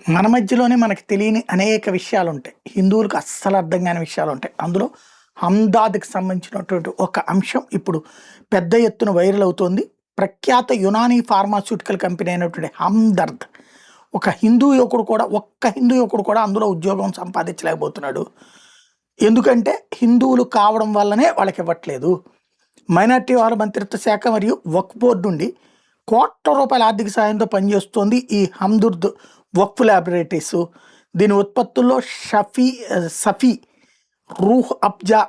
మన మధ్యలోనే మనకు తెలియని అనేక విషయాలుంటాయి. హిందువులకు అస్సలు అర్థం కాని విషయాలుంటాయి. అందులో హమ్దాద్‌కి సంబంధించినటువంటి ఒక అంశం ఇప్పుడు పెద్ద ఎత్తున వైరల్ అవుతోంది. ప్రఖ్యాత యునానీ ఫార్మాస్యూటికల్ కంపెనీ అయినటువంటి హమ్‌దర్ద్ ఒక్క హిందూ యువకుడు కూడా అందులో ఉద్యోగం సంపాదించలేకపోతున్నాడు. ఎందుకంటే హిందువులు కావడం వల్లనే వాళ్ళకివ్వట్లేదు. మైనారిటీ వాళ్ళ మంత్రిత్వ శాఖ మరియు వక్ఫ్ బోర్డ్ నుండి ₹1,00,00,000 ఆర్థిక సాయంతో పనిచేస్తోంది ఈ హమ్‌దుర్ద్ వక్ఫ్ ల్యాబొరేటరీస్. దీని ఉత్పత్తుల్లో సఫీ, రూహ్ అఫ్జా,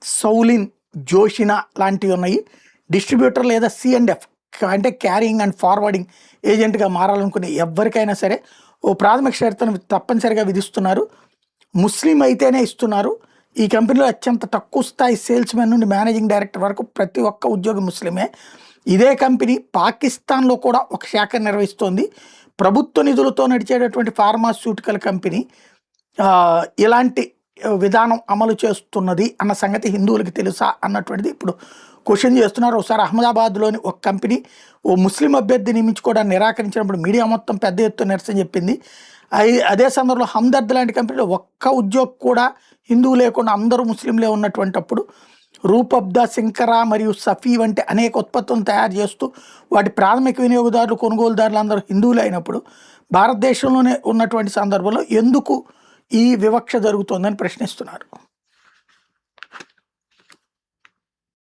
సౌలిన్, జోషినా లాంటివి ఉన్నాయి. డిస్ట్రిబ్యూటర్ లేదా C&F అంటే క్యారింగ్ అండ్ ఫార్వర్డింగ్ ఏజెంట్గా మారాలనుకునే ఎవరికైనా సరే ఓ ప్రాథమిక షరతును తప్పనిసరిగా విధిస్తున్నారు. ముస్లిం అయితేనే ఇస్తున్నారు. ఈ కంపెనీలో అత్యంత తక్కువ స్థాయి సేల్స్మెన్ నుండి మేనేజింగ్ డైరెక్టర్ వరకు ప్రతి ఒక్క ఉద్యోగి ముస్లిమే. ఇదే కంపెనీ పాకిస్తాన్లో కూడా ఒక శాఖ నిర్వహిస్తోంది. ప్రభుత్వ నిధులతో నడిచేటటువంటి ఫార్మాస్యూటికల్ కంపెనీ ఇలాంటి విధానం అమలు చేస్తున్నది అన్న సంగతి హిందువులకి తెలుసా అన్నటువంటిది ఇప్పుడు క్వశ్చన్ చేస్తున్నారు. ఒకసారి అహ్మదాబాద్లోని ఒక కంపెనీ ఓ ముస్లిం అభ్యర్థి నియమించుకోవడానికి నిరాకరించినప్పుడు మీడియా మొత్తం పెద్ద ఎత్తున నిరసన చెప్పింది. అదే సందర్భంలో హమ్‌దర్ద్ లాంటి కంపెనీలో ఒక్క ఉద్యోగి కూడా హిందువు లేకుండా అందరూ ముస్లింలే ఉన్నటువంటిప్పుడు రూప్ అఫ్జా, సింకరా మరియు సఫీ వంటి అనేక ఉత్పత్తులను తయారు చేస్తూ వాటి ప్రాథమిక వినియోగదారులు, కొనుగోలుదారులు అందరూ హిందువులు అయినప్పుడు భారతదేశంలోనే ఉన్నటువంటి సందర్భంలో ఎందుకు ఈ వివక్ష జరుగుతోందని ప్రశ్నిస్తున్నారు.